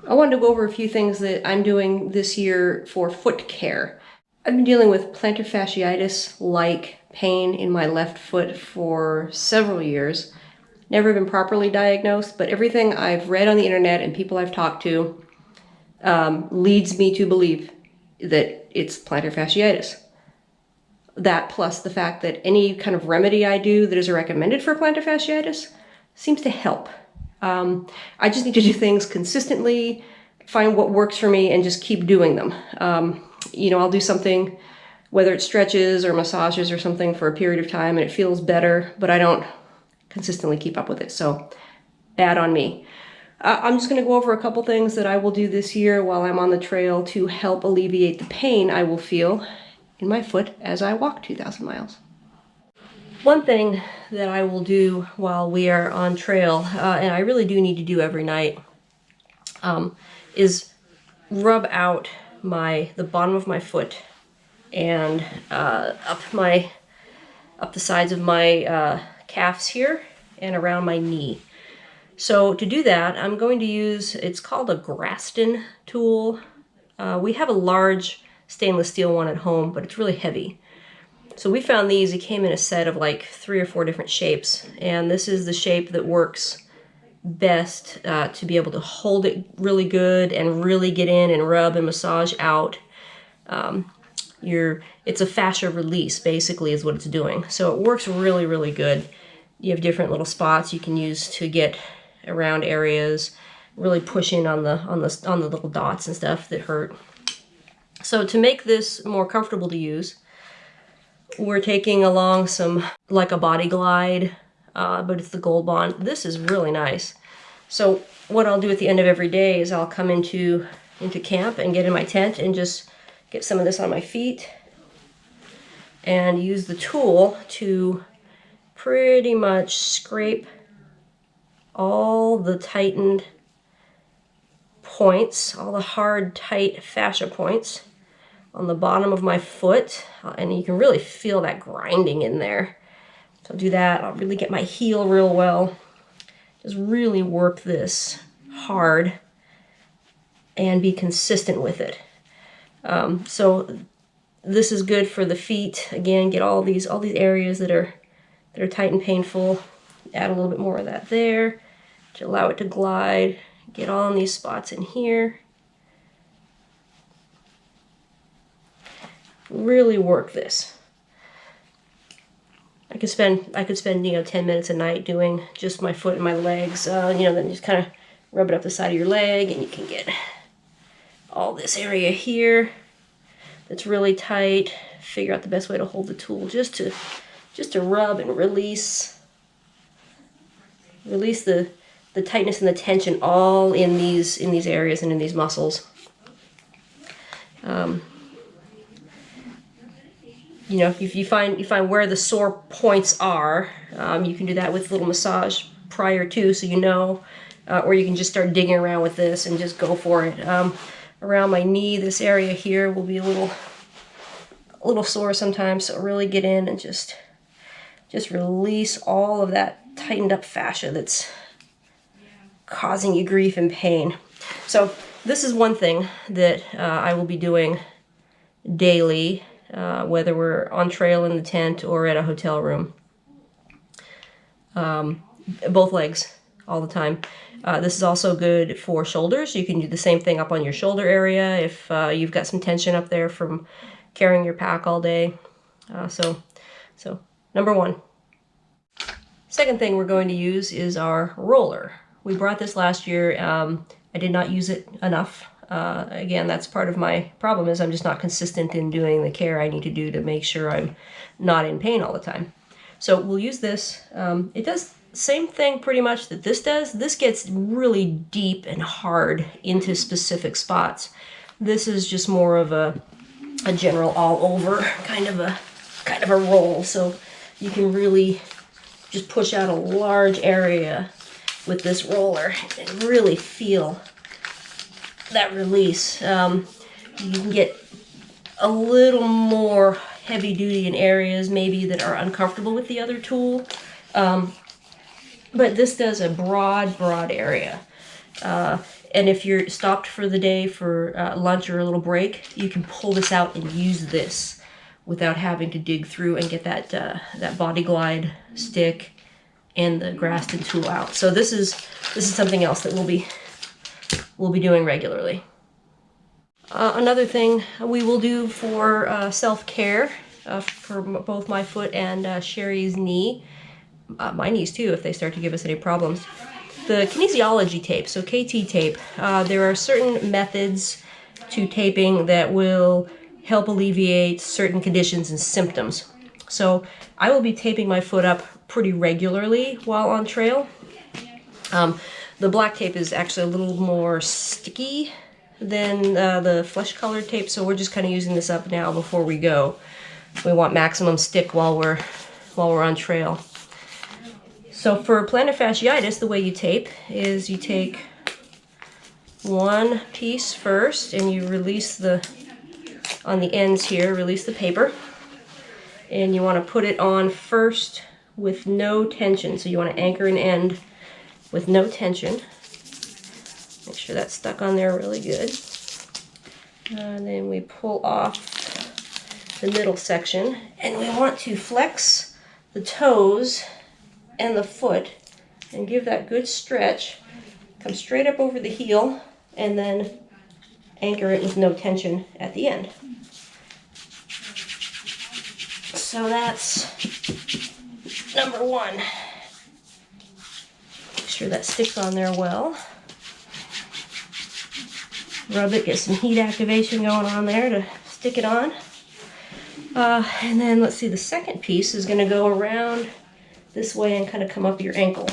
I wanted to go over a few things that I'm doing this year for foot care. I've been dealing with plantar fasciitis-like pain in my left foot for several years. Never been properly diagnosed, but everything I've read on the internet and people I've talked to leads me to believe that it's plantar fasciitis. That plus the fact that any kind of remedy I do that is recommended for plantar fasciitis seems to help. I just need to do things consistently, find what works for me, and just keep doing them. I'll do something, whether it's stretches or massages or something for a period of time, and it feels better, but I don't consistently keep up with it, so bad on me. I'm just going to go over a couple things that I will do this year while I'm on the trail to help alleviate the pain I will feel in my foot as I walk 2,000 miles. One thing that I will do while we are on trail, and I really do need to do every night, is rub out the bottom of my foot and up the sides of my calves here and around my knee. So to do that, I'm going to use, it's called a Graston tool. We have a large stainless steel one at home, but it's really heavy. So we found these. It came in a set of like 3 or 4 different shapes, and this is the shape that works best to be able to hold it really good and really get in and rub and massage out. It's a fascia release, basically, is what it's doing. So it works really, really good. You have different little spots you can use to get around areas, really push in on the little dots and stuff that hurt. So to make this more comfortable to use, we're taking along some, like a Body Glide, but it's the Gold Bond. This is really nice. So what I'll do at the end of every day is I'll come into camp and get in my tent and just get some of this on my feet and use the tool to pretty much scrape all the tightened points, all the hard, tight fascia points on the bottom of my foot, and you can really feel that grinding in there. So I'll do that. I'll really get my heel real well. Just really work this hard and be consistent with it. So this is good for the feet. Again, get all these areas that are tight and painful. Add a little bit more of that there to allow it to glide. Get all in these spots in here. Really work this. I could spend 10 minutes a night doing just my foot and my legs. Then just kind of rub it up the side of your leg, and you can get all this area here that's really tight. Figure out the best way to hold the tool just to rub and release the tightness and the tension all in these areas and in these muscles. If you find where the sore points are, you can do that with a little massage prior to, so or you can just start digging around with this and just go for it. Around my knee, this area here will be a little sore sometimes, so really get in and just release all of that tightened up fascia that's causing you grief and pain. So this is one thing that I will be doing daily, whether we're on trail in the tent or at a hotel room. Both legs, all the time. This is also good for shoulders. You can do the same thing up on your shoulder area if you've got some tension up there from carrying your pack all day. So number 1. Second thing we're going to use is our roller. We brought this last year. I did not use it enough. Again, that's part of my problem, is I'm just not consistent in doing the care I need to do to make sure I'm not in pain all the time. So we'll use this. It does the same thing pretty much that this does. This gets really deep and hard into specific spots. This is just more of a general all over kind of a roll. So you can really just push out a large area with this roller and really feel that release. You can get a little more heavy duty in areas maybe that are uncomfortable with the other tool, but this does a broad area. And if you're stopped for the day for lunch or a little break, you can pull this out and use this without having to dig through and get that body glide stick and the Graston tool out. So this is something else that we'll be doing regularly. Another thing we will do for self-care for both my foot and Sherry's knee, my knees too if they start to give us any problems. The kinesiology tape, so KT tape, there are certain methods to taping that will help alleviate certain conditions and symptoms. So I will be taping my foot up pretty regularly while on trail. The black tape is actually a little more sticky than the flesh-colored tape, so we're just kind of using this up now before we go. We want maximum stick while we're on trail. So for plantar fasciitis, the way you tape is you take one piece first and you release on the ends here, release the paper. And you want to put it on first with no tension. So you want to anchor an end with no tension. Make sure that's stuck on there really good. And then we pull off the middle section. And we want to flex the toes and the foot and give that good stretch. Come straight up over the heel and then anchor it with no tension at the end. So that's number one. Make sure that sticks on there well. Rub it, get some heat activation going on there to stick it on. And then let's see, the second piece is going to go around this way and kind of come up your ankle.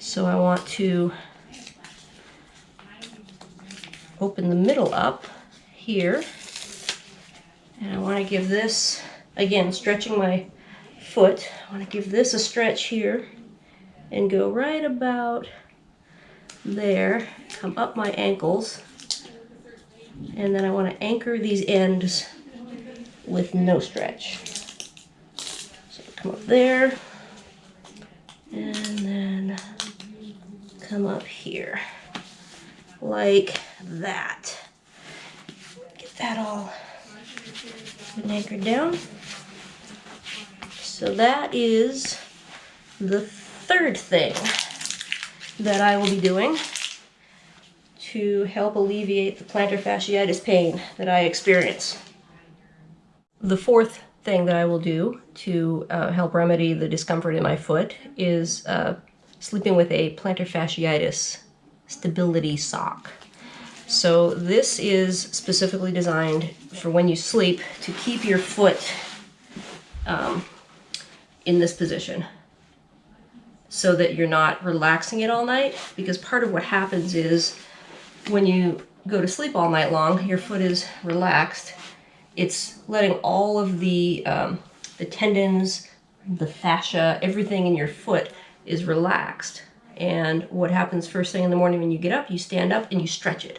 So I want to open the middle up here. And I want to give this, again, stretching my foot, I want to give this a stretch here and go right about there, come up my ankles, and then I want to anchor these ends with no stretch. So come up there, and then come up here, like that. Get that all anchored down. So that is the third thing that I will be doing to help alleviate the plantar fasciitis pain that I experience. The fourth thing that I will do to help remedy the discomfort in my foot is sleeping with a plantar fasciitis stability sock. So this is specifically designed for when you sleep to keep your foot in this position so that you're not relaxing it all night, because part of what happens is when you go to sleep all night long, your foot is relaxed. It's letting all of the tendons, the fascia, everything in your foot is relaxed. And what happens first thing in the morning when you get up, you stand up and you stretch it.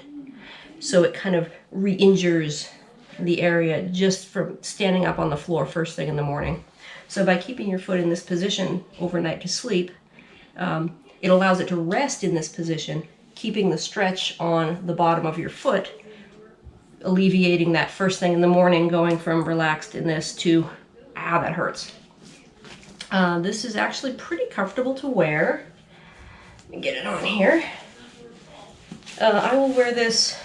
So it kind of re-injures the area just from standing up on the floor first thing in the morning. So by keeping your foot in this position overnight to sleep, it allows it to rest in this position, keeping the stretch on the bottom of your foot, alleviating that first thing in the morning, going from relaxed in this to, that hurts. This is actually pretty comfortable to wear. Let me get it on here. I will wear this,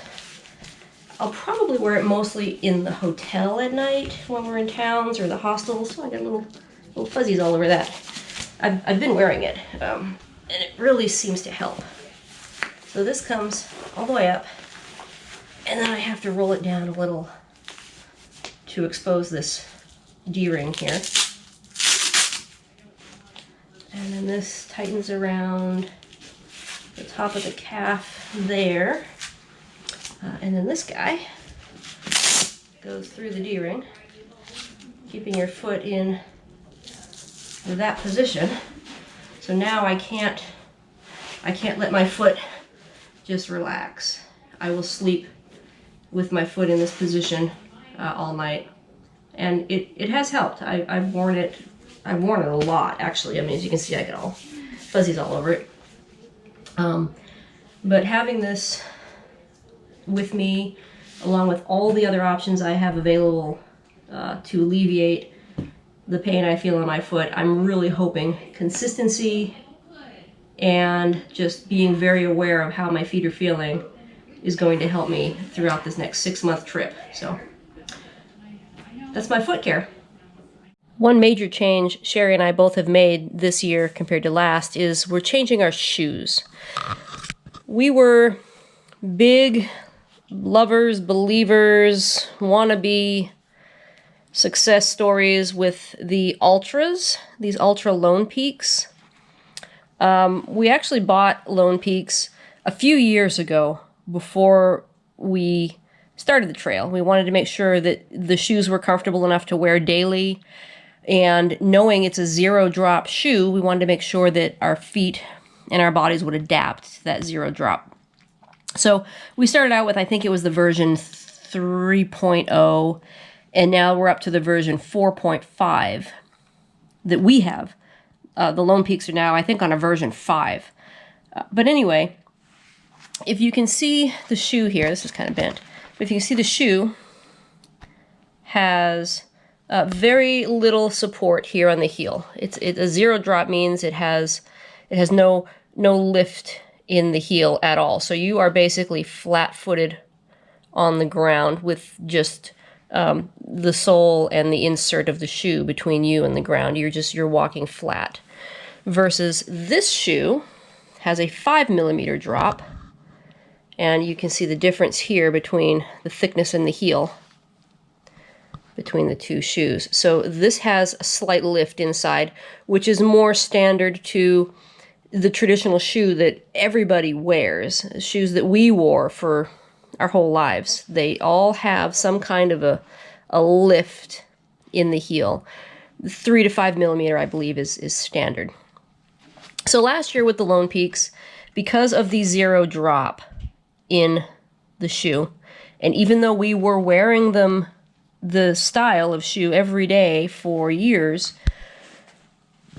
I'll probably wear it mostly in the hotel at night when we're in towns or the hostels. So I got little fuzzies all over that. I've been wearing it, and it really seems to help. So this comes all the way up, and then I have to roll it down a little to expose this D-ring here. And then this tightens around the top of the calf there. And then this guy goes through the D-ring, keeping your foot in that position. So now I can't let my foot just relax. I will sleep with my foot in this position all night. And it has helped. I've worn it a lot, actually. I mean, as you can see, I got all fuzzies all over it. But having this with me, along with all the other options I have available to alleviate the pain I feel in my foot, I'm really hoping consistency and just being very aware of how my feet are feeling is going to help me throughout this next 6-month trip. So that's my foot care. One major change Sherry and I both have made this year compared to last is we're changing our shoes. We were big lovers, believers, wannabe success stories with the Ultras, these Ultra Lone Peaks. We actually bought Lone Peaks a few years ago before we started the trail. We wanted to make sure that the shoes were comfortable enough to wear daily, and knowing it's a 0-drop shoe, we wanted to make sure that our feet and our bodies would adapt to that 0 drop. So we started out with, I think it was the version 3.0, and now we're up to the version 4.5 that we have. The Lone Peaks are now, I think, on a version 5. But anyway, if you can see the shoe here, this is kind of bent, but if you can see the shoe has very little support here on the heel. A 0 drop means it has no lift in the heel at all. So you are basically flat-footed on the ground with just the sole and the insert of the shoe between you and the ground. You're walking flat. Versus this shoe has a 5mm drop, and you can see the difference here between the thickness and the heel between the two shoes. So this has a slight lift inside, which is more standard to the traditional shoe that everybody wears, shoes that we wore for our whole lives. They all have some kind of a lift in the heel. 3 to 5mm, I believe, is standard. So last year with the Lone Peaks, because of the 0 drop in the shoe, and even though we were wearing them, the style of shoe every day for years,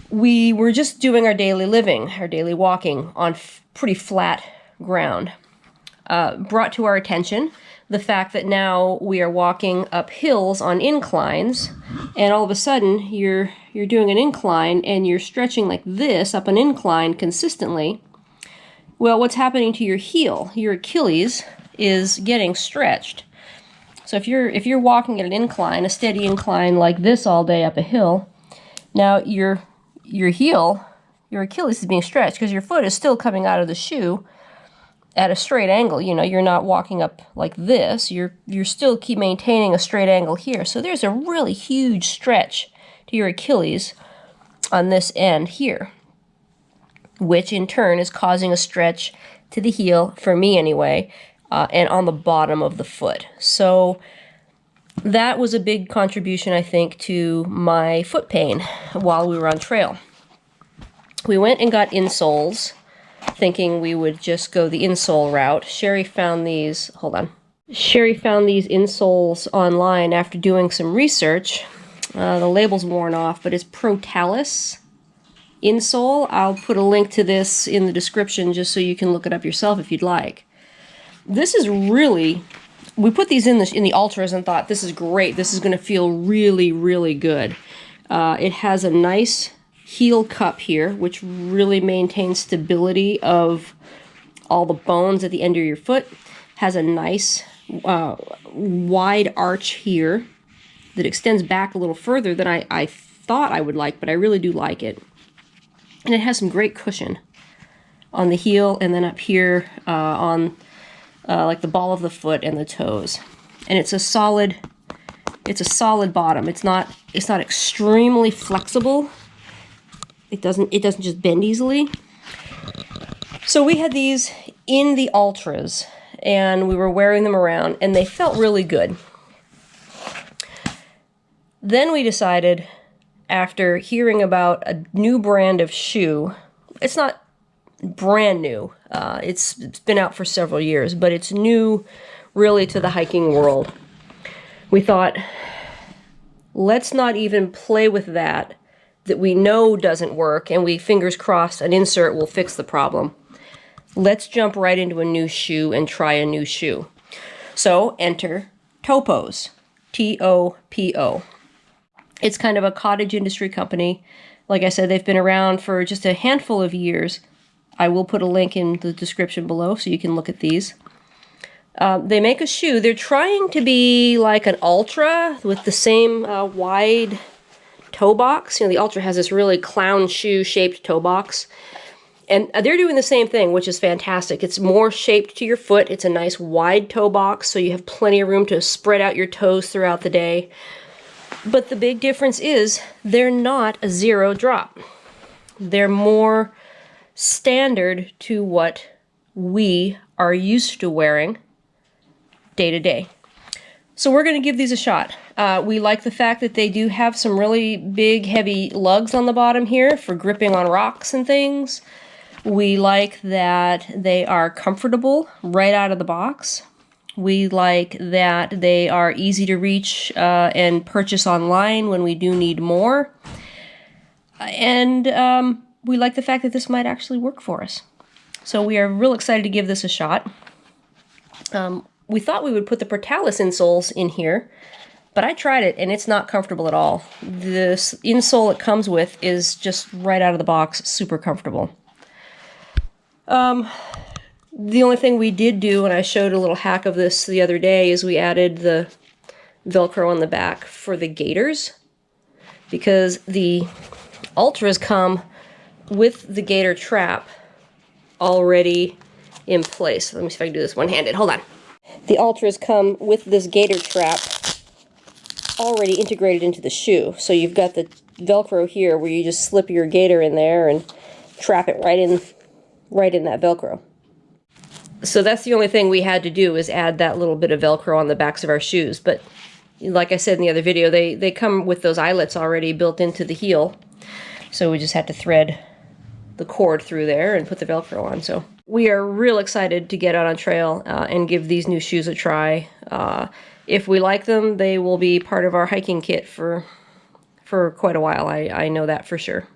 we were just doing our daily living, our daily walking on pretty flat ground. Brought to our attention the fact that now we are walking up hills on inclines, and all of a sudden you're doing an incline and you're stretching like this up an incline consistently. Well, what's happening to your heel? Your Achilles is getting stretched. So if you're walking at an incline, a steady incline like this all day up a hill, now your heel, your Achilles is being stretched because your foot is still coming out of the shoe at a straight angle. You know, you're not walking up like this. You're still keep maintaining a straight angle here. So there's a really huge stretch to your Achilles on this end here, which in turn is causing a stretch to the heel, for me anyway, and on the bottom of the foot. So that was a big contribution, I think, to my foot pain while we were on trail. We went and got insoles, thinking we would just go the insole route. Sherry found these, Sherry found these insoles online after doing some research. The label's worn off, but it's Protalis insole. I'll put a link to this in the description just so you can look it up yourself if you'd like. This is really, we put these in the Ultras and thought, this is great. This is going to feel really, really good. It has a nice heel cup here, which really maintains stability of all the bones at the end of your foot. Has a nice wide arch here that extends back a little further than I thought I would like, but I really do like it. And it has some great cushion on the heel and then up here on like the ball of the foot and the toes. And it's a solid bottom. It's not extremely flexible. It doesn't just bend easily. So we had these in the Ultras and we were wearing them around and they felt really good. Then we decided, after hearing about a new brand of shoe, it's not brand new, it's been out for several years, but it's new really to the hiking world. We thought, let's not even play with that we know doesn't work, and we, fingers crossed, an insert will fix the problem. let's jump right into a new shoe and try a new shoe. So enter Topos, T-O-P-O. It's kind of a cottage industry company. Like I said, they've been around for just a handful of years. I will put a link in the description below so you can look at these. They make a shoe. They're trying to be like an Ultra with the same wide toe box. You know, the Ultra has this really clown shoe shaped toe box. And they're doing the same thing, which is fantastic. It's more shaped to your foot. It's a nice wide toe box, so you have plenty of room to spread out your toes throughout the day. But the big difference is they're not a zero drop. They're more standard to what we are used to wearing day to day. So we're going to give these a shot. We like the fact that they do have some really big, heavy lugs on the bottom here for gripping on rocks and things. We like that they are comfortable right out of the box. We like that they are easy to reach and purchase online when we do need more. And we like the fact that this might actually work for us. So we are real excited to give this a shot. We thought we would put the Portalis insoles in here, but I tried it and it's not comfortable at all. This insole it comes with is just right out of the box, super comfortable. The only thing we did do, and I showed a little hack of this the other day, is we added the Velcro on the back for the gaiters, because the Ultras come with the gaiter trap already in place. Let me see if I can do this one-handed. Hold on. The Ultras come with this gaiter trap already integrated into the shoe. So you've got the Velcro here where you just slip your gaiter in there and trap it right in that Velcro. So that's the only thing we had to do, is add that little bit of Velcro on the backs of our shoes. But like I said in the other video, they come with those eyelets already built into the heel. So we just had to thread the cord through there and put the Velcro on. So we are real excited to get out on trail and give these new shoes a try. If we like them, they will be part of our hiking kit for quite a while. I know that for sure.